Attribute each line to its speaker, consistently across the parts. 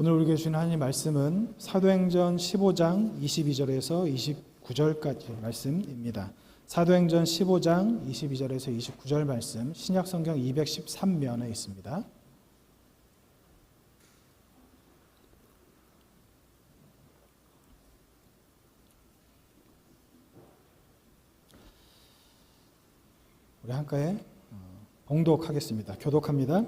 Speaker 1: 오늘 우리에게 주신 하나님 말씀은 사도행전 15장 22절에서 29절까지 말씀입니다. 사도행전 15장 22절에서 29절 말씀, 신약성경 213면에 있습니다. 우리 함께 봉독하겠습니다. 교독합니다.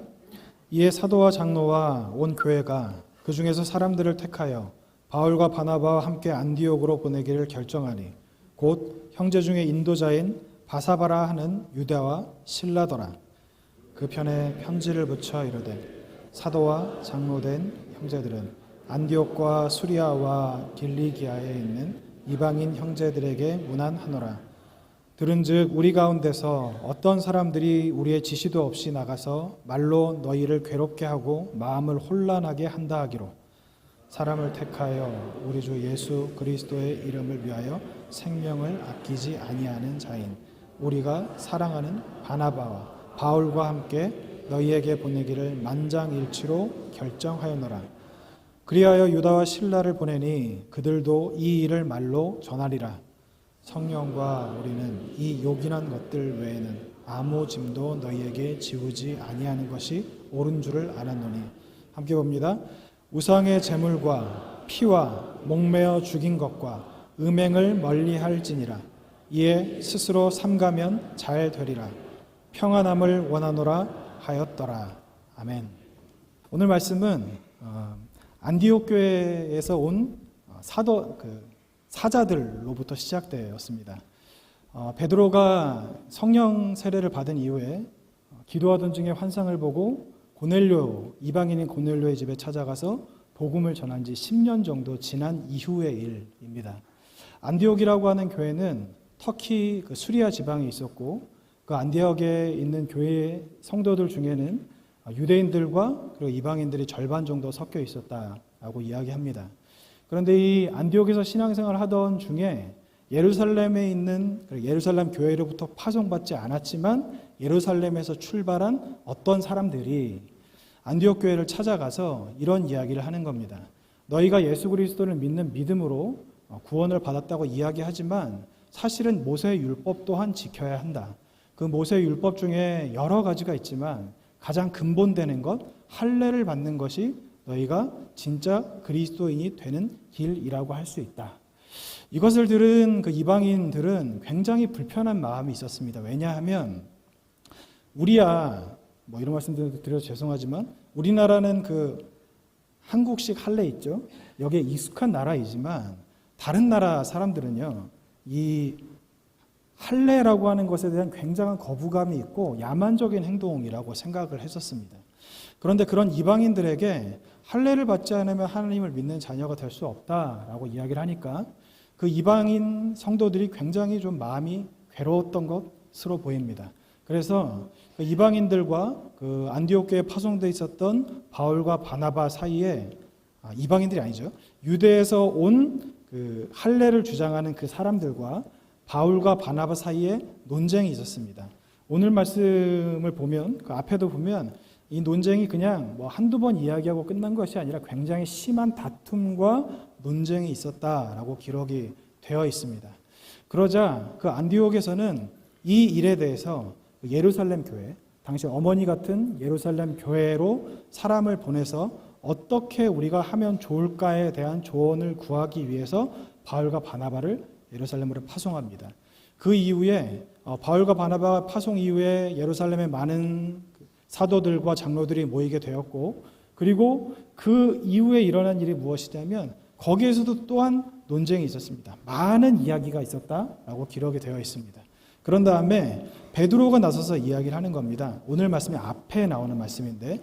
Speaker 1: 이에 사도와 장로와 온 교회가 그 중에서 사람들을 택하여 바울과 바나바와 함께 안디옥으로 보내기를 결정하니 곧 형제 중에 인도자인 바사바라 하는 유다와 실라더라. 그 편에 편지를 붙여 이르되 사도와 장로된 형제들은 안디옥과 수리아와 길리기아에 있는 이방인 형제들에게 문안하노라. 들은즉 우리 가운데서 어떤 사람들이 우리의 지시도 없이 나가서 말로 너희를 괴롭게 하고 마음을 혼란하게 한다 하기로 사람을 택하여 우리 주 예수 그리스도의 이름을 위하여 생명을 아끼지 아니하는 자인 우리가 사랑하는 바나바와 바울과 함께 너희에게 보내기를 만장일치로 결정하였노라. 그리하여 유다와 실라를 보내니 그들도 이 일을 말로 전하리라. 성령과 우리는 이 요긴한 것들 외에는 아무 짐도 너희에게 지우지 아니하는 것이 옳은 줄을 알았노니. 함께 봅니다. 우상의 제물과 피와 목매어 죽인 것과 음행을 멀리할지니라. 이에 스스로 삼가면 잘 되리라. 평안함을 원하노라 하였더라. 아멘. 오늘 말씀은 안디옥 교회에서 온 사자들로부터 시작되었습니다. 베드로가 성령 세례를 받은 이후에 기도하던 중에 환상을 보고 이방인인 고넬료의 집에 찾아가서 복음을 전한 지 10년 정도 지난 이후의 일입니다. 안디옥이라고 하는 교회는 터키 수리아 지방에 있었고 그 안디옥에 있는 교회 성도들 중에는 유대인들과 그리고 이방인들이 절반 정도 섞여 있었다라고 이야기합니다. 그런데 이 안디옥에서 신앙생활을 하던 중에 예루살렘에 있는 예루살렘 교회로부터 파송받지 않았지만 예루살렘에서 출발한 어떤 사람들이 안디옥 교회를 찾아가서 이런 이야기를 하는 겁니다. 너희가 예수 그리스도를 믿는 믿음으로 구원을 받았다고 이야기하지만 사실은 모세의 율법 또한 지켜야 한다. 그 모세의 율법 중에 여러 가지가 있지만 가장 근본되는 것, 할례를 받는 것이 너희가 진짜 그리스도인이 되는 길이라고 할 수 있다. 이것을 들은 그 이방인들은 굉장히 불편한 마음이 있었습니다. 왜냐하면 우리야 이런 말씀 드려서 죄송하지만 우리나라는 그 한국식 할례 있죠. 여기에 익숙한 나라이지만 다른 나라 사람들은요. 이 할례라고 하는 것에 대한 굉장한 거부감이 있고 야만적인 행동이라고 생각을 했었습니다. 그런데 그런 이방인들에게 할례를 받지 않으면 하나님을 믿는 자녀가 될 수 없다라고 이야기를 하니까 그 이방인 성도들이 굉장히 좀 마음이 괴로웠던 것으로 보입니다. 그래서 그 이방인들과 그 안디옥 교회에 파송되어 있었던 바울과 바나바 사이에 이방인들이 아니죠. 유대에서 온 그 할례를 주장하는 그 사람들과 바울과 바나바 사이에 논쟁이 있었습니다. 오늘 말씀을 보면 그 앞에도 보면 이 논쟁이 그냥 한두 번 이야기하고 끝난 것이 아니라 굉장히 심한 다툼과 논쟁이 있었다라고 기록이 되어 있습니다. 그러자 그 안디옥에서는 이 일에 대해서 예루살렘 교회, 당시 어머니 같은 예루살렘 교회로 사람을 보내서 어떻게 우리가 하면 좋을까에 대한 조언을 구하기 위해서 바울과 바나바를 예루살렘으로 파송합니다. 그 이후에 바울과 바나바 파송 이후에 예루살렘에 많은 사도들과 장로들이 모이게 되었고 그리고 그 이후에 일어난 일이 무엇이냐면 거기에서도 또한 논쟁이 있었습니다. 많은 이야기가 있었다라고 기록이 되어 있습니다. 그런 다음에 베드로가 나서서 이야기를 하는 겁니다. 오늘 말씀이 앞에 나오는 말씀인데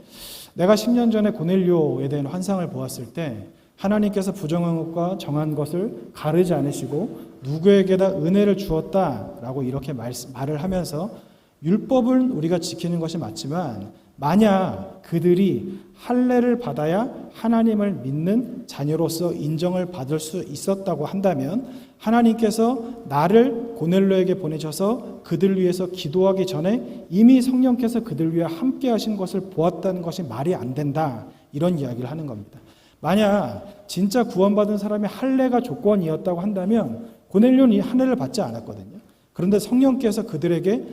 Speaker 1: 내가 10년 전에 고넬료에 대한 환상을 보았을 때 하나님께서 부정한 것과 정한 것을 가르지 않으시고 누구에게다 은혜를 주었다라고 이렇게 말을 하면서 율법은 우리가 지키는 것이 맞지만 만약 그들이 할례를 받아야 하나님을 믿는 자녀로서 인정을 받을 수 있었다고 한다면 하나님께서 나를 고넬료에게 보내셔서 그들 위해서 기도하기 전에 이미 성령께서 그들 위해 함께 하신 것을 보았다는 것이 말이 안 된다. 이런 이야기를 하는 겁니다. 만약 진짜 구원받은 사람이 할례가 조건이었다고 한다면 고넬료는 이 할례를 받지 않았거든요. 그런데 성령께서 그들에게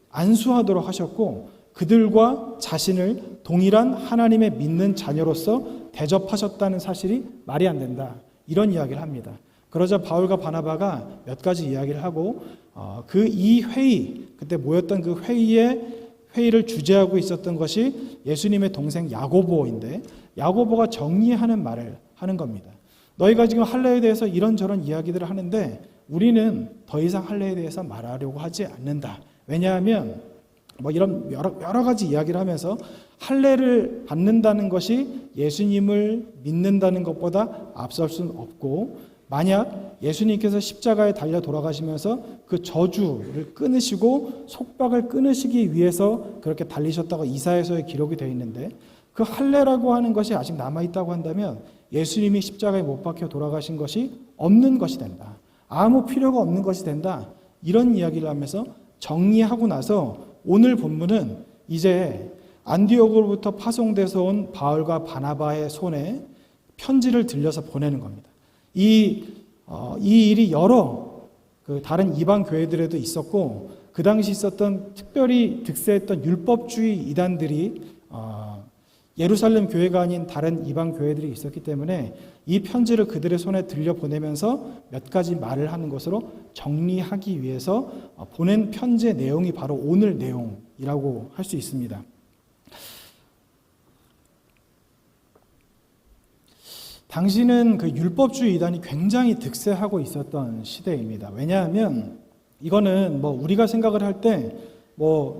Speaker 1: 안수하도록 하셨고 그들과 자신을 동일한 하나님의 믿는 자녀로서 대접하셨다는 사실이 말이 안 된다. 이런 이야기를 합니다. 그러자 바울과 바나바가 몇 가지 이야기를 하고 이 회의, 그때 모였던 그 회의를 주재하고 있었던 것이 예수님의 동생 야고보인데 야고보가 정리하는 말을 하는 겁니다. 너희가 지금 할례에 대해서 이런저런 이야기들을 하는데 우리는 더 이상 할례에 대해서 말하려고 하지 않는다. 왜냐하면 이런 여러 가지 이야기를 하면서 할례를 받는다는 것이 예수님을 믿는다는 것보다 앞설 수는 없고 만약 예수님께서 십자가에 달려 돌아가시면서 그 저주를 끊으시고 속박을 끊으시기 위해서 그렇게 달리셨다고 이사야서에 기록이 되어 있는데 그 할례라고 하는 것이 아직 남아있다고 한다면 예수님이 십자가에 못 박혀 돌아가신 것이 없는 것이 된다. 아무 필요가 없는 것이 된다. 이런 이야기를 하면서 정리하고 나서 오늘 본문은 이제 안디옥으로부터 파송돼서 온 바울과 바나바의 손에 편지를 들려서 보내는 겁니다. 이 일이 여러 다른 이방 교회들에도 있었고 그 당시 있었던 특별히 득세했던 율법주의 이단들이 예루살렘 교회가 아닌 다른 이방 교회들이 있었기 때문에 이 편지를 그들의 손에 들려보내면서 몇 가지 말을 하는 것으로 정리하기 위해서 보낸 편지의 내용이 바로 오늘 내용이라고 할 수 있습니다. 당시는 그 율법주의 이단이 굉장히 득세하고 있었던 시대입니다. 왜냐하면 이거는 우리가 생각을 할 때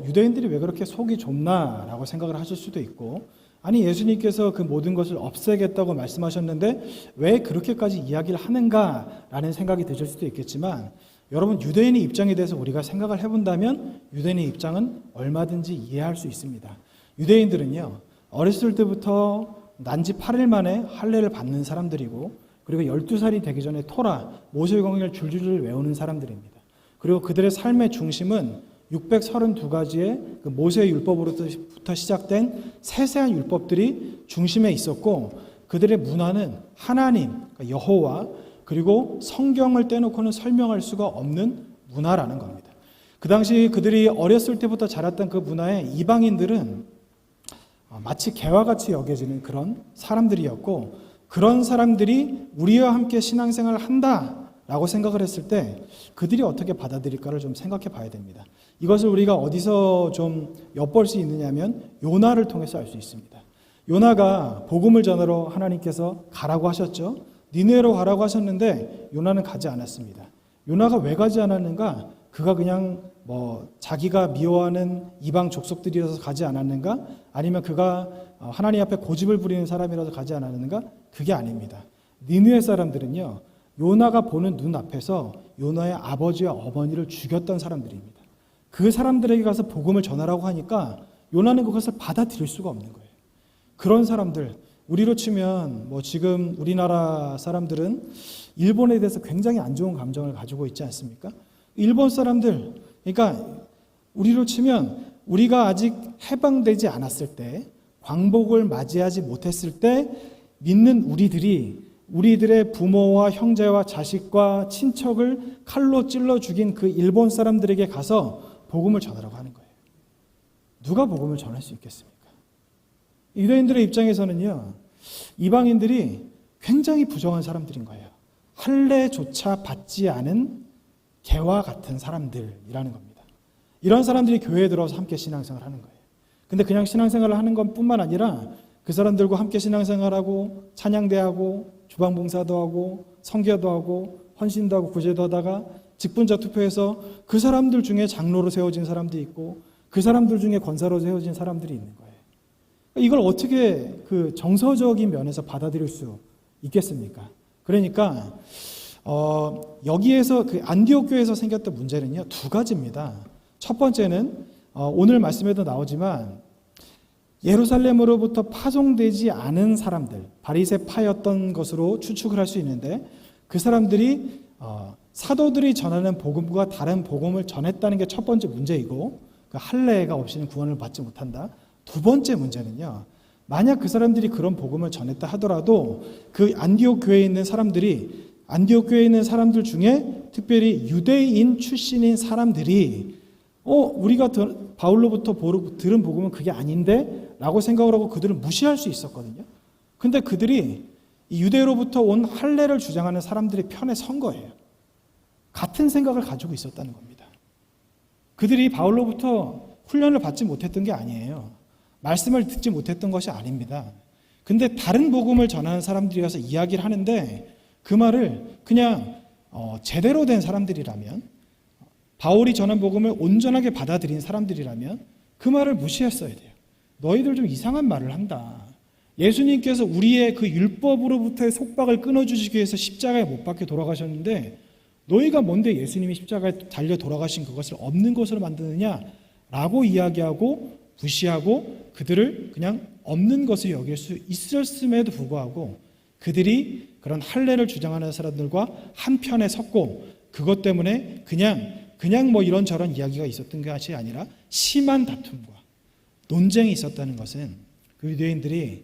Speaker 1: 유대인들이 왜 그렇게 속이 좁나라고 생각을 하실 수도 있고 아니 예수님께서 그 모든 것을 없애겠다고 말씀하셨는데 왜 그렇게까지 이야기를 하는가라는 생각이 드실 수도 있겠지만 여러분 유대인의 입장에 대해서 우리가 생각을 해본다면 유대인의 입장은 얼마든지 이해할 수 있습니다. 유대인들은요 어렸을 때부터 난지 8일 만에 할례를 받는 사람들이고 그리고 12살이 되기 전에 토라, 모세경을 줄줄줄 외우는 사람들입니다. 그리고 그들의 삶의 중심은 632가지의 그 모세의 율법으로부터 시작된 세세한 율법들이 중심에 있었고 그들의 문화는 하나님, 그러니까 여호와 그리고 성경을 떼놓고는 설명할 수가 없는 문화라는 겁니다. 그 당시 그들이 어렸을 때부터 자랐던 그 문화에 이방인들은 마치 개와 같이 여겨지는 그런 사람들이었고 그런 사람들이 우리와 함께 신앙생활을 한다라고 생각을 했을 때 그들이 어떻게 받아들일까를 좀 생각해 봐야 됩니다. 이것을 우리가 어디서 좀 엿볼 수 있느냐면 요나를 통해서 알 수 있습니다. 요나가 복음을 전하러 하나님께서 가라고 하셨죠. 니느웨로 가라고 하셨는데 요나는 가지 않았습니다. 요나가 왜 가지 않았는가? 그가 그냥 자기가 미워하는 이방 족속들이라서 가지 않았는가? 아니면 그가 하나님 앞에 고집을 부리는 사람이라서 가지 않았는가? 그게 아닙니다. 니느웨 사람들은요 요나가 보는 눈앞에서 요나의 아버지와 어머니를 죽였던 사람들입니다. 그 사람들에게 가서 복음을 전하라고 하니까 요나는 그것을 받아들일 수가 없는 거예요. 그런 사람들, 우리로 치면 지금 우리나라 사람들은 일본에 대해서 굉장히 안 좋은 감정을 가지고 있지 않습니까? 일본 사람들, 그러니까 우리로 치면 우리가 아직 해방되지 않았을 때, 광복을 맞이하지 못했을 때 믿는 우리들의 부모와 형제와 자식과 친척을 칼로 찔러 죽인 그 일본 사람들에게 가서 복음을 전하라고 하는 거예요. 누가 복음을 전할 수 있겠습니까? 유대인들의 입장에서는요, 이방인들이 굉장히 부정한 사람들인 거예요. 할례조차 받지 않은 개와 같은 사람들이라는 겁니다. 이런 사람들이 교회에 들어와서 함께 신앙생활을 하는 거예요. 근데 그냥 신앙생활을 하는 것뿐만 아니라 그 사람들과 함께 신앙생활하고 찬양대하고 주방봉사도 하고 성교도 하고 헌신도 하고 구제도 하다가 직분자 투표해서 그 사람들 중에 장로로 세워진 사람도 있고 그 사람들 중에 권사로 세워진 사람들이 있는 거예요. 이걸 어떻게 그 정서적인 면에서 받아들일 수 있겠습니까? 그러니까 여기에서 그 안디옥 교회에서 생겼던 문제는요 2가지입니다. 첫 번째는 오늘 말씀에도 나오지만 예루살렘으로부터 파송되지 않은 사람들, 바리새파였던 것으로 추측을 할 수 있는데 그 사람들이 사도들이 전하는 복음과 다른 복음을 전했다는 게 첫 번째 문제이고 그 할례가 없이는 구원을 받지 못한다. 2번째 문제는요, 만약 그 사람들이 그런 복음을 전했다 하더라도 그 안디옥 교회에 있는 사람들 중에 특별히 유대인 출신인 사람들이 우리가 바울로부터 들은 복음은 그게 아닌데 라고 생각을 하고 그들을 무시할 수 있었거든요. 근데 그들이 이 유대로부터 온 할례를 주장하는 사람들의 편에 선 거예요. 같은 생각을 가지고 있었다는 겁니다. 그들이 바울로부터 훈련을 받지 못했던 게 아니에요. 말씀을 듣지 못했던 것이 아닙니다. 근데 다른 복음을 전하는 사람들이 와서 이야기를 하는데 그 말을 그냥 제대로 된 사람들이라면, 바울이 전한 복음을 온전하게 받아들인 사람들이라면 그 말을 무시했어야 돼요. 너희들 좀 이상한 말을 한다. 예수님께서 우리의 그 율법으로부터의 속박을 끊어주시기 위해서 십자가에 못 박혀 돌아가셨는데 너희가 뭔데 예수님이 십자가에 달려 돌아가신 그것을 없는 것으로 만드느냐라고 이야기하고 무시하고 그들을 그냥 없는 것을 여길 수 있었음에도 불구하고 그들이 그런 할례를 주장하는 사람들과 한편에 섰고 그것 때문에 그냥 뭐 이런저런 이야기가 있었던 것이 아니라 심한 다툼과 논쟁이 있었다는 것은 그 유대인들이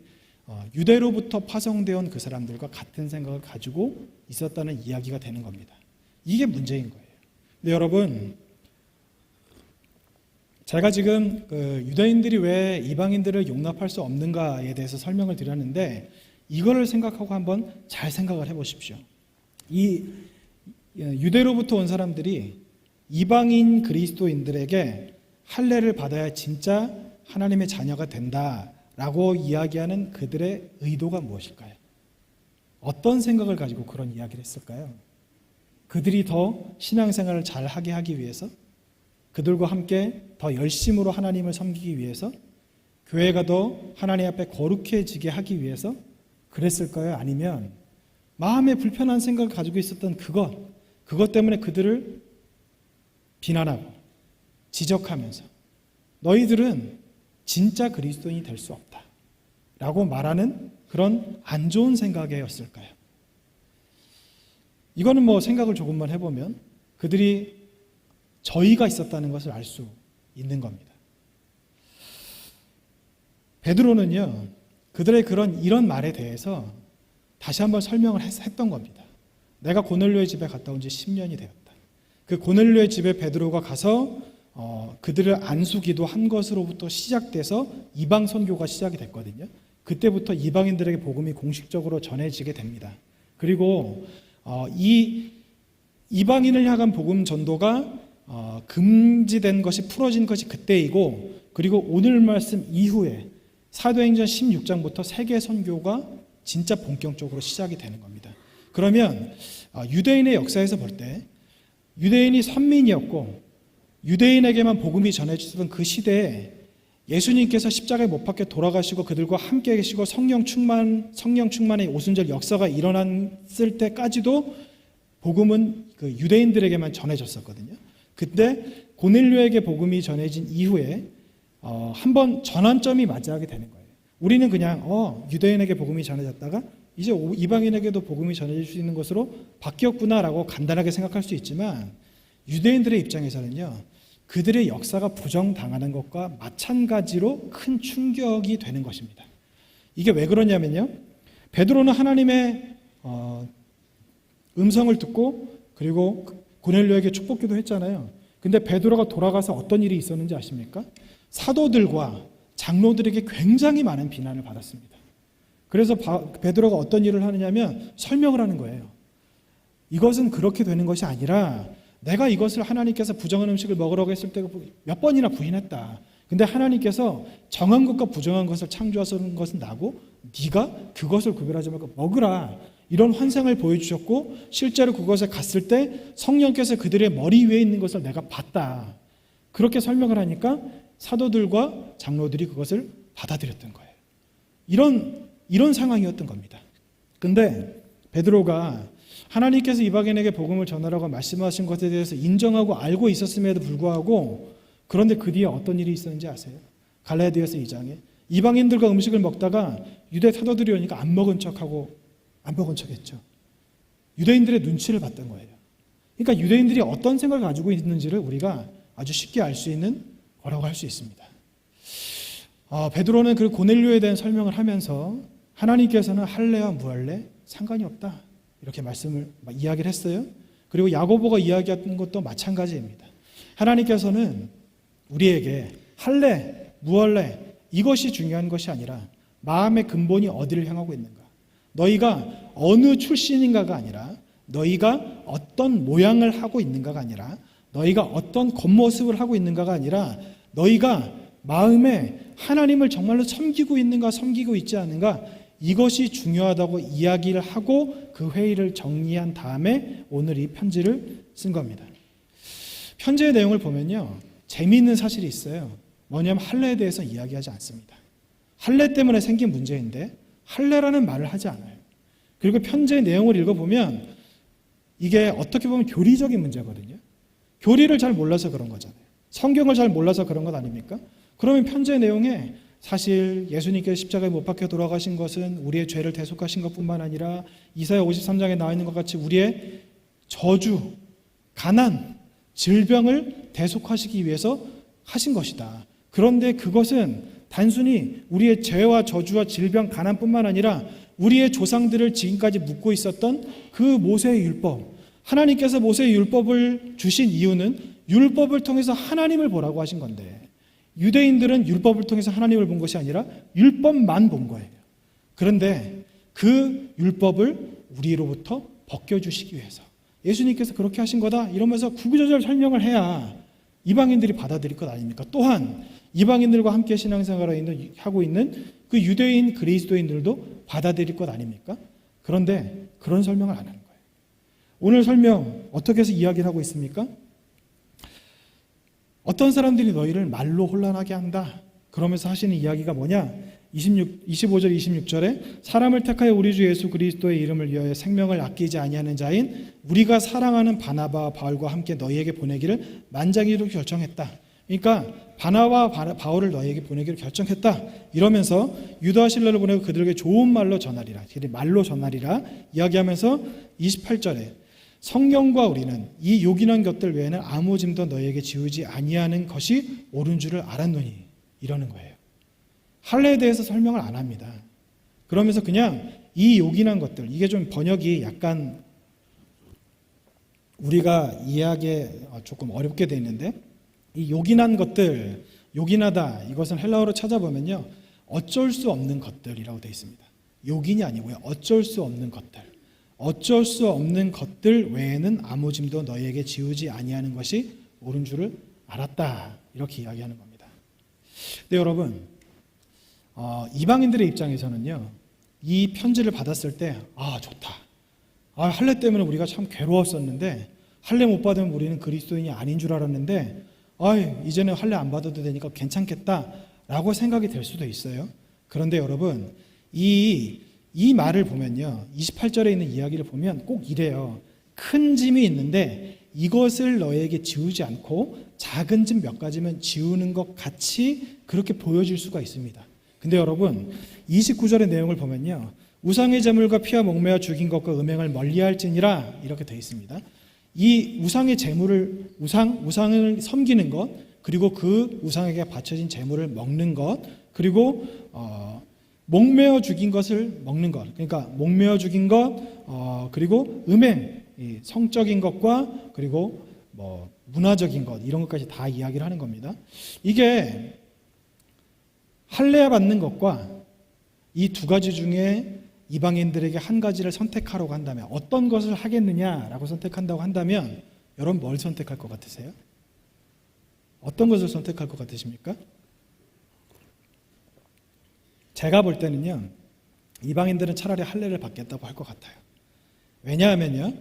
Speaker 1: 유대로부터 파송되어 온 그 사람들과 같은 생각을 가지고 있었다는 이야기가 되는 겁니다. 이게 문제인 거예요. 근데 여러분, 제가 지금 유대인들이 왜 이방인들을 용납할 수 없는가에 대해서 설명을 드렸는데 이거를 생각하고 한번 잘 생각을 해보십시오. 이 유대로부터 온 사람들이 이방인 그리스도인들에게 할례를 받아야 진짜 하나님의 자녀가 된다라고 이야기하는 그들의 의도가 무엇일까요? 어떤 생각을 가지고 그런 이야기를 했을까요? 그들이 더 신앙생활을 잘하게 하기 위해서, 그들과 함께 더 열심으로 하나님을 섬기기 위해서, 교회가 더 하나님 앞에 거룩해지게 하기 위해서 그랬을까요? 아니면 마음에 불편한 생각을 가지고 있었던 그것 때문에 그들을 비난하고 지적하면서 너희들은 진짜 그리스도인이 될 수 없다 라고 말하는 그런 안 좋은 생각이었을까요? 이거는 뭐 생각을 조금만 해보면 그들이 저희가 있었다는 것을 알 수 있는 겁니다. 베드로는요, 그들의 이런 말에 대해서 다시 한번 설명을 했던 겁니다. 내가 고넬료의 집에 갔다 온 지 10년이 되었다. 그 고넬료의 집에 베드로가 가서 그들을 안수기도 한 것으로부터 시작돼서 이방 선교가 시작이 됐거든요. 그때부터 이방인들에게 복음이 공식적으로 전해지게 됩니다. 그리고 이 이방인을 향한 복음 전도가 금지된 것이 풀어진 것이 그때이고, 그리고 오늘 말씀 이후에 사도행전 16장부터 세계 선교가 진짜 본격적으로 시작이 되는 겁니다. 그러면 유대인의 역사에서 볼 때 유대인이 선민이었고 유대인에게만 복음이 전해지던 그 시대에 예수님께서 십자가에 못 박혀 돌아가시고 그들과 함께 계시고 성령 충만의 오순절 역사가 일어났을 때까지도 복음은 그 유대인들에게만 전해졌었거든요. 그때 고넬료에게 복음이 전해진 이후에 한번 전환점이 맞이하게 되는 거예요. 우리는 그냥 유대인에게 복음이 전해졌다가 이제 이방인에게도 복음이 전해질 수 있는 것으로 바뀌었구나라고 간단하게 생각할 수 있지만 유대인들의 입장에서는요, 그들의 역사가 부정당하는 것과 마찬가지로 큰 충격이 되는 것입니다. 이게 왜 그러냐면요, 베드로는 하나님의 음성을 듣고 그리고 고넬료에게 축복기도 했잖아요. 근데 베드로가 돌아가서 어떤 일이 있었는지 아십니까? 사도들과 장로들에게 굉장히 많은 비난을 받았습니다. 그래서 베드로가 어떤 일을 하느냐면 설명을 하는 거예요. 이것은 그렇게 되는 것이 아니라 내가 이것을 하나님께서 부정한 음식을 먹으라고 했을 때 몇 번이나 부인했다. 근데 하나님께서 정한 것과 부정한 것을 창조하신 것은 나고 네가 그것을 구별하지 말고 먹으라. 이런 환상을 보여주셨고 실제로 그것에 갔을 때 성령께서 그들의 머리 위에 있는 것을 내가 봤다. 그렇게 설명을 하니까 사도들과 장로들이 그것을 받아들였던 거예요. 이런 상황이었던 겁니다. 근데 베드로가 하나님께서 이방인에게 복음을 전하라고 말씀하신 것에 대해서 인정하고 알고 있었음에도 불구하고, 그런데 그 뒤에 어떤 일이 있었는지 아세요? 갈라디아서 2장에 이방인들과 음식을 먹다가 유대 사도들이 오니까 안 먹은 척했죠. 유대인들의 눈치를 봤던 거예요. 그러니까 유대인들이 어떤 생각을 가지고 있는지를 우리가 아주 쉽게 알 수 있는 거라고 할 수 있습니다. 베드로는 그 고넬료에 대한 설명을 하면서 하나님께서는 할례와 무할례 상관이 없다 이렇게 이야기를 했어요. 그리고 야고보가 이야기한 것도 마찬가지입니다. 하나님께서는 우리에게 할례, 무할례 이것이 중요한 것이 아니라 마음의 근본이 어디를 향하고 있는가, 너희가 어느 출신인가가 아니라 너희가 어떤 모양을 하고 있는가가 아니라 너희가 어떤 겉모습을 하고 있는가가 아니라 너희가 마음에 하나님을 정말로 섬기고 있는가 섬기고 있지 않은가, 이것이 중요하다고 이야기를 하고 그 회의를 정리한 다음에 오늘 이 편지를 쓴 겁니다. 편지의 내용을 보면요, 재미있는 사실이 있어요. 뭐냐면 할례에 대해서 이야기하지 않습니다. 할례 때문에 생긴 문제인데 할례라는 말을 하지 않아요. 그리고 편지의 내용을 읽어보면 이게 어떻게 보면 교리적인 문제거든요. 교리를 잘 몰라서 그런 거잖아요. 성경을 잘 몰라서 그런 것 아닙니까? 그러면 편지의 내용에 사실 예수님께서 십자가에 못 박혀 돌아가신 것은 우리의 죄를 대속하신 것뿐만 아니라 이사야 53장에 나와 있는 것 같이 우리의 저주, 가난, 질병을 대속하시기 위해서 하신 것이다. 그런데 그것은 단순히 우리의 죄와 저주와 질병, 가난뿐만 아니라 우리의 조상들을 지금까지 묻고 있었던 그 모세의 율법, 하나님께서 모세의 율법을 주신 이유는 율법을 통해서 하나님을 보라고 하신 건데, 유대인들은 율법을 통해서 하나님을 본 것이 아니라 율법만 본 거예요. 그런데 그 율법을 우리로부터 벗겨주시기 위해서 예수님께서 그렇게 하신 거다 이러면서 구구절절 설명을 해야 이방인들이 받아들일 것 아닙니까? 또한 이방인들과 함께 신앙생활을 하고 있는 그 유대인 그리스도인들도 받아들일 것 아닙니까? 그런데 그런 설명을 안 하는 거예요. 오늘 설명 어떻게 해서 이야기를 하고 있습니까? 어떤 사람들이 너희를 말로 혼란하게 한다. 그러면서 하시는 이야기가 뭐냐? 25절 26절에 사람을 택하여 우리 주 예수 그리스도의 이름을 위하여 생명을 아끼지 아니하는 자인 우리가 사랑하는 바나바와 바울과 함께 너희에게 보내기를 만장일로 결정했다. 그러니까 바나바와 바울을 너희에게 보내기를 결정했다. 이러면서 유다와 실라를 보내고 그들에게 좋은 말로 전하리라. 말로 전하리라 이야기하면서 28절에 성경과 우리는 이 요긴한 것들 외에는 아무 짐도 너희에게 지우지 아니하는 것이 옳은 줄을 알았노니 이러는 거예요. 할례에 대해서 설명을 안 합니다. 그러면서 그냥 이 요긴한 것들, 이게 좀 번역이 약간 우리가 이해하기에 조금 어렵게 돼 있는데, 이 요긴한 것들, 요긴하다 이것은 헬라어로 찾아보면요 어쩔 수 없는 것들이라고 되어 있습니다. 요긴이 아니고요 어쩔 수 없는 것들. 어쩔 수 없는 것들 외에는 아무 짐도 너희에게 지우지 아니하는 것이 옳은 줄을 알았다. 이렇게 이야기하는 겁니다. 근데 여러분, 이방인들의 입장에서는요, 이 편지를 받았을 때, 좋다. 할례 때문에 우리가 참 괴로웠었는데, 할례 못 받으면 우리는 그리스도인이 아닌 줄 알았는데, 이제는 할례 안 받아도 되니까 괜찮겠다. 라고 생각이 될 수도 있어요. 그런데 여러분, 이 말을 보면요, 28절에 있는 이야기를 보면 꼭 이래요. 큰 짐이 있는데 이것을 너에게 지우지 않고 작은 짐 몇 가지면 지우는 것 같이 그렇게 보여질 수가 있습니다. 근데 여러분 29절의 내용을 보면요, 우상의 제물과 피와 목매어 죽인 것과 음행을 멀리할지니라 이렇게 되어 있습니다. 이 우상의 제물을 우상을 섬기는 것, 그리고 그 우상에게 바쳐진 제물을 먹는 것, 그리고 목매어 죽인 것을 먹는 것, 그러니까 목매어 죽인 것, 그리고 음행, 성적인 것과 그리고 문화적인 것, 이런 것까지 다 이야기를 하는 겁니다. 이게 할례 받는 것과 이 두 가지 중에 이방인들에게 한 가지를 선택하라고 한다면 어떤 것을 하겠느냐라고 선택한다고 한다면 여러분 뭘 선택할 것 같으세요? 어떤 것을 선택할 것 같으십니까? 제가 볼 때는요, 이방인들은 차라리 할례를 받겠다고 할 것 같아요. 왜냐하면요,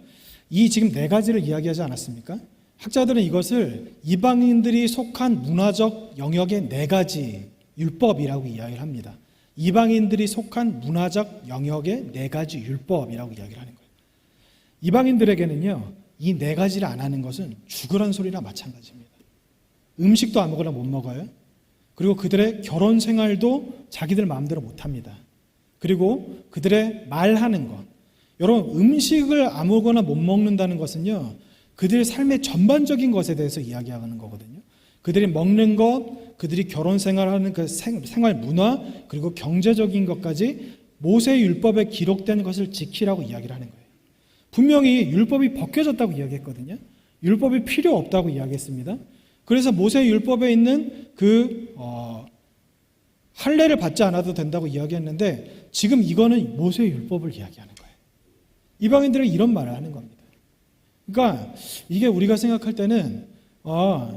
Speaker 1: 이 지금 네 가지를 이야기하지 않았습니까? 학자들은 이것을 이방인들이 속한 문화적 영역의 네 가지 율법이라고 이야기를 합니다. 이방인들이 속한 문화적 영역의 네 가지 율법이라고 이야기를 하는 거예요. 이방인들에게는요, 이 네 가지를 안 하는 것은 죽으란 소리나 마찬가지입니다. 음식도 아무거나 못 먹어요. 그리고 그들의 결혼 생활도 자기들 마음대로 못합니다. 그리고 그들의 말하는 것, 여러분 음식을 아무거나 못 먹는다는 것은요, 그들의 삶의 전반적인 것에 대해서 이야기하는 거거든요. 그들이 먹는 것, 그들이 결혼 생활하는 그 생활 문화, 그리고 경제적인 것까지 모세의 율법에 기록된 것을 지키라고 이야기를 하는 거예요. 분명히 율법이 벗겨졌다고 이야기했거든요. 율법이 필요 없다고 이야기했습니다. 그래서 모세의 율법에 있는 그 할례를 받지 않아도 된다고 이야기했는데 지금 이거는 모세의 율법을 이야기하는 거예요. 이방인들은 이런 말을 하는 겁니다. 그러니까 이게 우리가 생각할 때는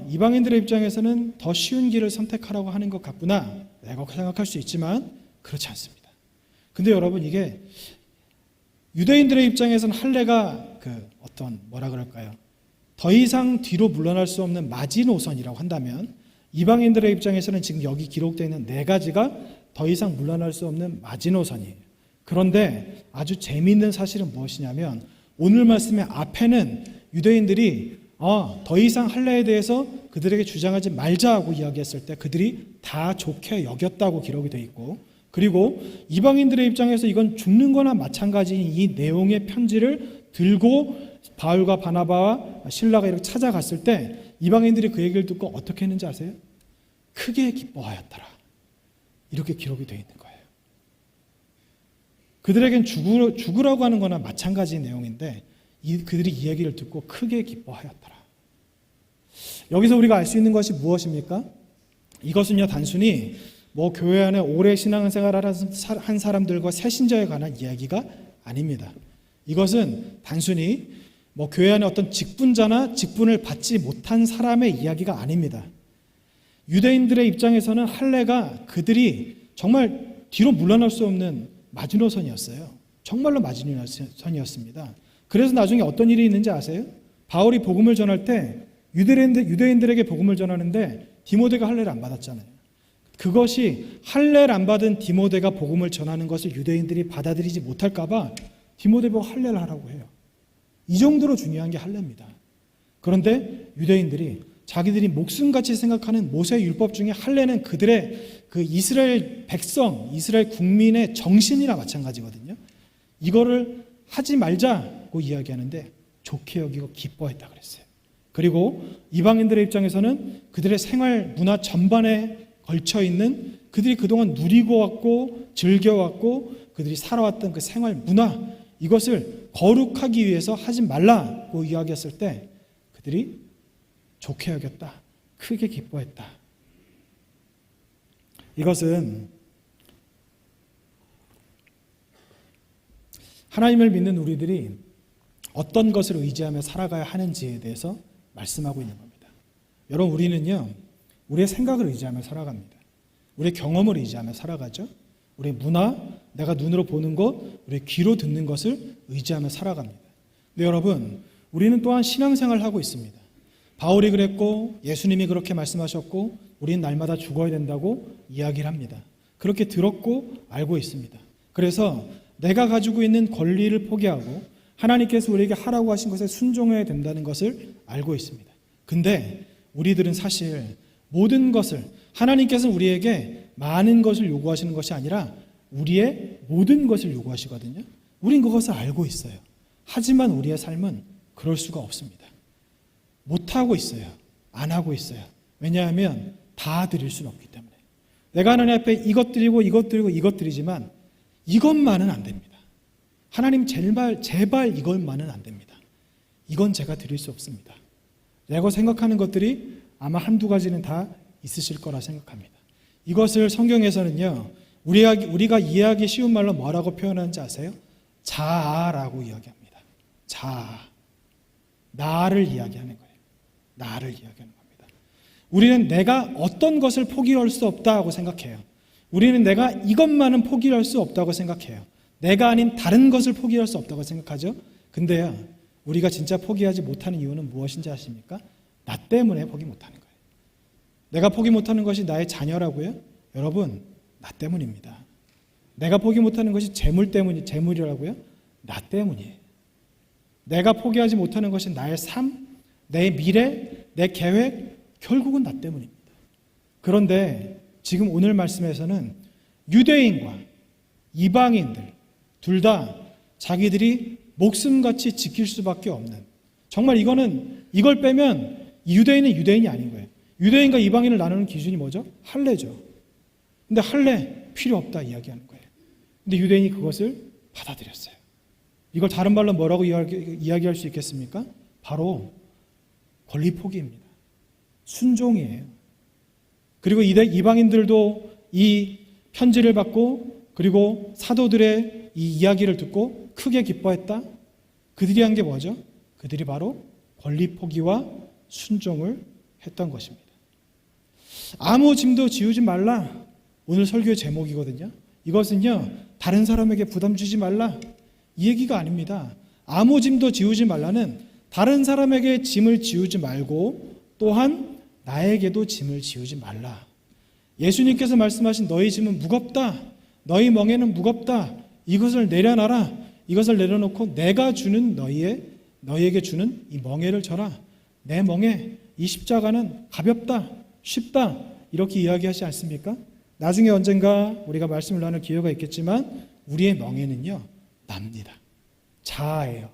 Speaker 1: 이방인들의 입장에서는 더 쉬운 길을 선택하라고 하는 것 같구나 라고 생각할 수 있지만 그렇지 않습니다. 근데 여러분 이게 유대인들의 입장에서는 할례가 뭐라 그럴까요? 더 이상 뒤로 물러날 수 없는 마지노선이라고 한다면 이방인들의 입장에서는 지금 여기 기록되어 있는 4가지가 더 이상 물러날 수 없는 마지노선이에요. 그런데 아주 재미있는 사실은 무엇이냐면 오늘 말씀의 앞에는 유대인들이 더 이상 할례에 대해서 그들에게 주장하지 말자고 이야기했을 때 그들이 다 좋게 여겼다고 기록이 되어 있고 그리고 이방인들의 입장에서 이건 죽는 거나 마찬가지인 이 내용의 편지를 들고 바울과 바나바와 실라가 이렇게 찾아갔을 때 이방인들이 그 얘기를 듣고 어떻게 했는지 아세요? 크게 기뻐하였더라. 이렇게 기록이 되어 있는 거예요. 그들에겐 죽으라고 하는 거나 마찬가지인 내용인데 그들이 이 얘기를 듣고 크게 기뻐하였더라. 여기서 우리가 알 수 있는 것이 무엇입니까? 이것은요 단순히 교회 안에 오래 신앙생활을 한 사람들과 새신자에 관한 이야기가 아닙니다. 이것은 단순히 교회 안에 어떤 직분자나 직분을 받지 못한 사람의 이야기가 아닙니다. 유대인들의 입장에서는 할례가 그들이 정말 뒤로 물러날 수 없는 마지노선이었어요. 정말로 마지노선이었습니다. 그래서 나중에 어떤 일이 있는지 아세요? 바울이 복음을 전할 때 유대인들에게 복음을 전하는데 디모데가 할례를 안 받았잖아요. 그것이 할례를 안 받은 디모데가 복음을 전하는 것을 유대인들이 받아들이지 못할까 봐 디모데 보고 할례를 하라고 해요. 이 정도로 중요한 게 할례입니다. 그런데 유대인들이 자기들이 목숨같이 생각하는 모세의 율법 중에 할례는 그들의 그 이스라엘 백성, 이스라엘 국민의 정신이나 마찬가지거든요. 이거를 하지 말자고 이야기하는데 좋게 여기고 기뻐했다 그랬어요. 그리고 이방인들의 입장에서는 그들의 생활 문화 전반에 걸쳐 있는 그들이 그동안 누리고 왔고 즐겨왔고 그들이 살아왔던 그 생활 문화 이것을 거룩하기 위해서 하지 말라고 이야기했을 때 그들이 좋게 여겼다. 크게 기뻐했다. 이것은 하나님을 믿는 우리들이 어떤 것을 의지하며 살아가야 하는지에 대해서 말씀하고 있는 겁니다. 여러분 우리는요. 우리의 생각을 의지하며 살아갑니다. 우리의 경험을 의지하며 살아가죠. 우리의 문화, 내가 눈으로 보는 것, 우리의 귀로 듣는 것을 의지하며 살아갑니다. 근데 여러분 우리는 또한 신앙생활을 하고 있습니다. 바울이 그랬고 예수님이 그렇게 말씀하셨고 우리는 날마다 죽어야 된다고 이야기를 합니다. 그렇게 들었고 알고 있습니다. 그래서 내가 가지고 있는 권리를 포기하고 하나님께서 우리에게 하라고 하신 것에 순종해야 된다는 것을 알고 있습니다. 근데 우리들은 사실 모든 것을 하나님께서는 우리에게 많은 것을 요구하시는 것이 아니라 우리의 모든 것을 요구하시거든요. 우린 그것을 알고 있어요. 하지만 우리의 삶은 그럴 수가 없습니다. 못하고 있어요. 안 하고 있어요. 왜냐하면 다 드릴 수는 없기 때문에. 내가 하나님 앞에 이것 드리고 이것 드리고 이것 드리지만 이것만은 안 됩니다. 하나님 제발 이것만은 안 됩니다. 이건 제가 드릴 수 없습니다. 내가 생각하는 것들이 아마 한두 가지는 다 있으실 거라 생각합니다. 이것을 성경에서는요. 우리가 이해하기 쉬운 말로 뭐라고 표현하는지 아세요? 자아라고 이야기합니다. 자아. 나를 이야기하는 거예요. 나를 이야기하는 겁니다. 우리는 내가 어떤 것을 포기할 수 없다고 생각해요. 우리는 내가 이것만은 포기할 수 없다고 생각해요. 내가 아닌 다른 것을 포기할 수 없다고 생각하죠. 근데요. 우리가 진짜 포기하지 못하는 이유는 무엇인지 아십니까? 나 때문에 포기 못하는 거예요. 내가 포기 못하는 것이 나의 자녀라고요? 여러분, 나 때문입니다. 내가 포기 못하는 것이 재물이라고요? 나 때문이에요. 내가 포기하지 못하는 것이 나의 삶, 내 미래, 내 계획, 결국은 나 때문입니다. 그런데 지금 오늘 말씀에서는 유대인과 이방인들 둘 다 자기들이 목숨같이 지킬 수밖에 없는 정말 이걸 빼면 유대인은 유대인이 아닌 거예요. 유대인과 이방인을 나누는 기준이 뭐죠? 할례죠. 근데 할례 필요 없다 이야기하는 거예요. 근데 유대인이 그것을 받아들였어요. 이걸 다른 말로 뭐라고 이야기할 수 있겠습니까? 바로 권리 포기입니다. 순종이에요. 그리고 이방인들도 이 편지를 받고 그리고 사도들의 이 이야기를 듣고 크게 기뻐했다. 그들이 한 게 뭐죠? 그들이 바로 권리 포기와 순종을 했던 것입니다. 아무 짐도 지우지 말라. 오늘 설교의 제목이거든요. 이것은요, 다른 사람에게 부담 주지 말라 이 얘기가 아닙니다. 아무 짐도 지우지 말라는 다른 사람에게 짐을 지우지 말고 또한 나에게도 짐을 지우지 말라. 예수님께서 말씀하신 너희 짐은 무겁다. 너희 멍에는 무겁다. 이것을 내려놔라. 이것을 내려놓고 내가 주는 너희에게 주는 이 멍에를 져라. 내 멍에 이 십자가는 가볍다. 쉽다. 이렇게 이야기하지 않습니까? 나중에 언젠가 우리가 말씀을 나눌 기회가 있겠지만 우리의 멍에는요, 납니다. 자아예요.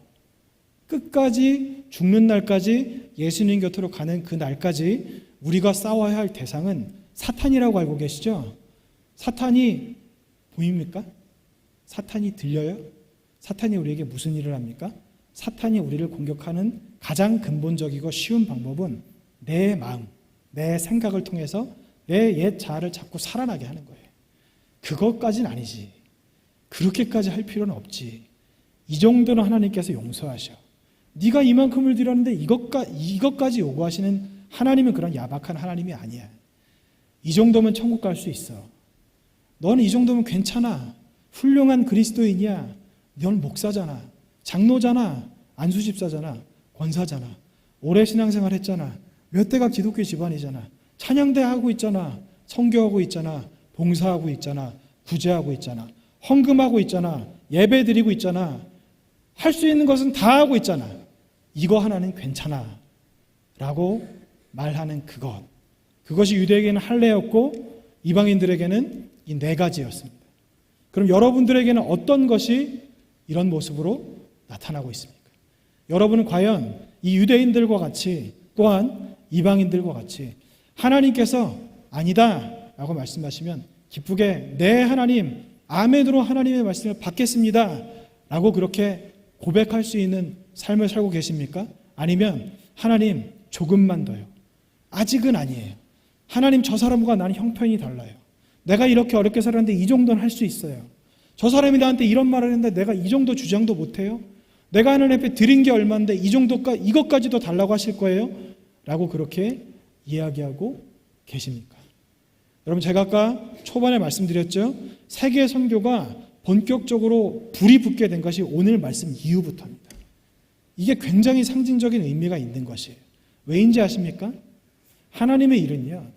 Speaker 1: 끝까지 죽는 날까지 예수님 곁으로 가는 그 날까지 우리가 싸워야 할 대상은 사탄이라고 알고 계시죠? 사탄이 보입니까? 사탄이 들려요? 사탄이 우리에게 무슨 일을 합니까? 사탄이 우리를 공격하는 가장 근본적이고 쉬운 방법은 내 마음, 내 생각을 통해서 내 옛 자아를 자꾸 살아나게 하는 거예요. 그것까지는 아니지. 그렇게까지 할 필요는 없지. 이 정도는 하나님께서 용서하셔. 네가 이만큼을 드렸는데 이것까지 요구하시는 하나님은 그런 야박한 하나님이 아니야. 이 정도면 천국 갈 수 있어. 너는 이 정도면 괜찮아. 훌륭한 그리스도인이야. 넌 목사잖아. 장로잖아. 안수집사잖아. 권사잖아. 오래 신앙생활 했잖아. 몇 대가 기독교 집안이잖아. 찬양대 하고 있잖아. 선교하고 있잖아. 봉사하고 있잖아. 구제하고 있잖아. 헌금하고 있잖아. 예배 드리고 있잖아. 할 수 있는 것은 다 하고 있잖아. 이거 하나는 괜찮아 라고 말하는 그것이 유대에게는 할례였고 이방인들에게는 이 네 가지였습니다. 그럼 여러분들에게는 어떤 것이 이런 모습으로 나타나고 있습니까? 여러분은 과연 이 유대인들과 같이 또한 이방인들과 같이 하나님께서 아니다 라고 말씀하시면 기쁘게 네 하나님 아멘으로 하나님의 말씀을 받겠습니다 라고 그렇게 고백할 수 있는 삶을 살고 계십니까? 아니면 하나님 조금만 더요. 아직은 아니에요. 하나님 저 사람과 나는 형편이 달라요. 내가 이렇게 어렵게 살았는데 이 정도는 할 수 있어요. 저 사람이 나한테 이런 말을 했는데 내가 이 정도 주장도 못해요. 내가 하나님 앞에 드린 게 얼마인데 이것까지도 달라고 하실 거예요? 라고 그렇게 이야기하고 계십니까? 여러분 제가 아까 초반에 말씀드렸죠. 세계 선교가 본격적으로 불이 붙게 된 것이 오늘 말씀 이후부터입니다. 이게 굉장히 상징적인 의미가 있는 것이에요. 왜인지 아십니까? 하나님의 일은요.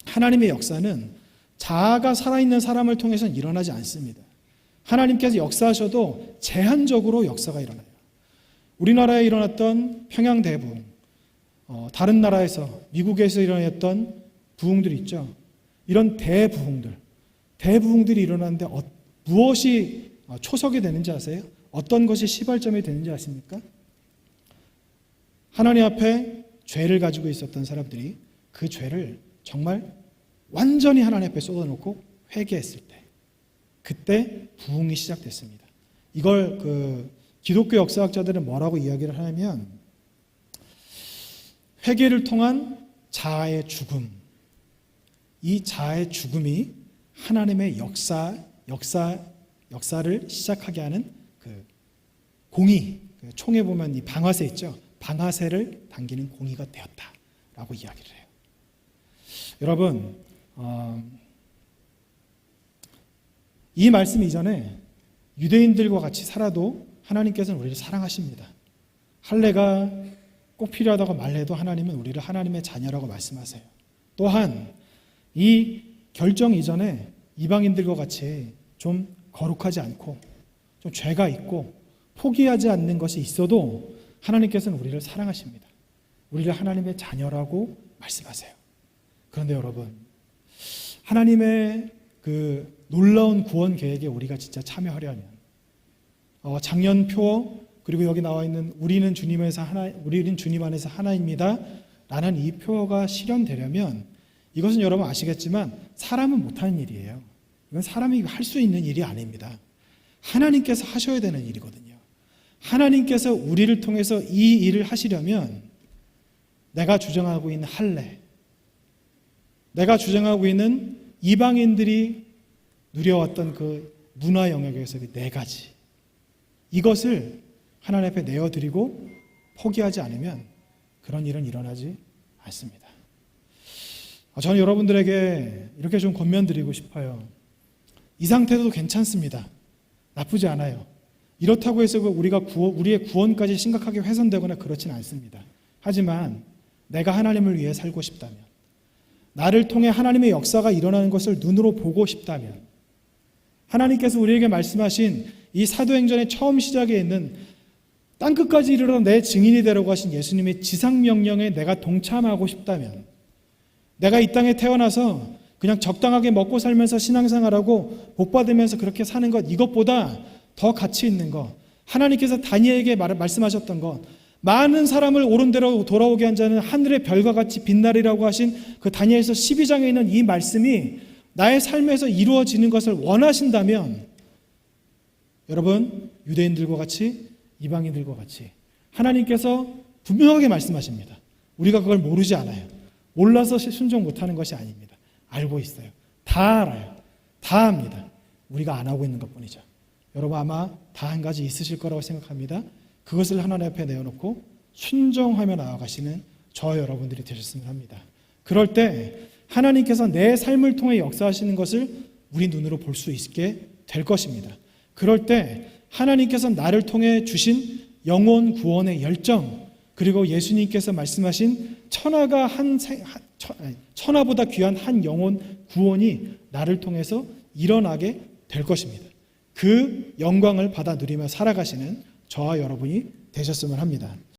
Speaker 1: 하나님의 역사는 자아가 살아있는 사람을 통해서는 일어나지 않습니다. 하나님께서 역사하셔도 제한적으로 역사가 일어나요. 우리나라에 일어났던 평양대부흥, 다른 나라에서 미국에서 일어났던 부흥들이 있죠. 이런 대부흥들이 일어나는데 무엇이 초석이 되는지 아세요? 어떤 것이 시발점이 되는지 아십니까? 하나님 앞에 죄를 가지고 있었던 사람들이 그 죄를 정말 완전히 하나님 앞에 쏟아놓고 회개했을 때 그때 부흥이 시작됐습니다. 이걸 기독교 역사학자들은 뭐라고 이야기를 하냐면 회개를 통한 자아의 죽음, 이 자아의 죽음이 하나님의 역사를 시작하게 하는 그 공의, 총에 보면 이 방아쇠 있죠. 방아쇠를 당기는 공의가 되었다라고 이야기를 해요. 여러분, 이 말씀 이전에 유대인들과 같이 살아도 하나님께서는 우리를 사랑하십니다. 할례가 꼭 필요하다고 말해도 하나님은 우리를 하나님의 자녀라고 말씀하세요. 또한 이 결정 이전에 이방인들과 같이 좀 거룩하지 않고 좀 죄가 있고 포기하지 않는 것이 있어도 하나님께서는 우리를 사랑하십니다. 우리를 하나님의 자녀라고 말씀하세요. 그런데 여러분, 하나님의 그 놀라운 구원 계획에 우리가 진짜 참여하려면 작년표 그리고 여기 나와 있는 우리는 주님 안에서 하나입니다 라는 이 표어가 실현되려면 이것은 여러분 아시겠지만 사람은 못하는 일이에요. 이건 사람이 할 수 있는 일이 아닙니다. 하나님께서 하셔야 되는 일이거든요. 하나님께서 우리를 통해서 이 일을 하시려면 내가 주장하고 있는 할례, 내가 주장하고 있는 이방인들이 누려왔던 그 문화 영역에서 그 네 가지, 이것을 하나님 앞에 내어드리고 포기하지 않으면 그런 일은 일어나지 않습니다. 저는 여러분들에게 이렇게 좀 권면드리고 싶어요. 이 상태도 괜찮습니다. 나쁘지 않아요. 이렇다고 해서 우리의 구원까지 심각하게 훼손되거나 그렇진 않습니다. 하지만 내가 하나님을 위해 살고 싶다면, 나를 통해 하나님의 역사가 일어나는 것을 눈으로 보고 싶다면, 하나님께서 우리에게 말씀하신 이 사도행전의 처음 시작에 있는 땅끝까지 이르러 내 증인이 되라고 하신 예수님의 지상명령에 내가 동참하고 싶다면, 내가 이 땅에 태어나서 그냥 적당하게 먹고 살면서 신앙생활하고 복받으면서 그렇게 사는 것, 이것보다 더 가치 있는 것, 하나님께서 다니엘에게 말씀하셨던 것, 많은 사람을 옳은 대로 돌아오게 한 자는 하늘의 별과 같이 빛나리라고 하신 그 다니엘서 12장에 있는 이 말씀이 나의 삶에서 이루어지는 것을 원하신다면, 여러분, 유대인들과 같이 이방인들과 같이 하나님께서 분명하게 말씀하십니다. 우리가 그걸 모르지 않아요. 몰라서 순종 못하는 것이 아닙니다. 알고 있어요. 다 알아요. 다 압니다. 우리가 안 하고 있는 것뿐이죠. 여러분 아마 다 한 가지 있으실 거라고 생각합니다. 그것을 하나님 앞에 내어놓고 순종하며 나아가시는 저 여러분들이 되셨으면 합니다. 그럴 때 하나님께서 내 삶을 통해 역사하시는 것을 우리 눈으로 볼 수 있게 될 것입니다. 그럴 때 하나님께서 나를 통해 주신 영혼 구원의 열정, 그리고 예수님께서 말씀하신 천하보다 귀한 한 영혼 구원이 나를 통해서 일어나게 될 것입니다. 그 영광을 받아 누리며 살아가시는 저와 여러분이 되셨으면 합니다.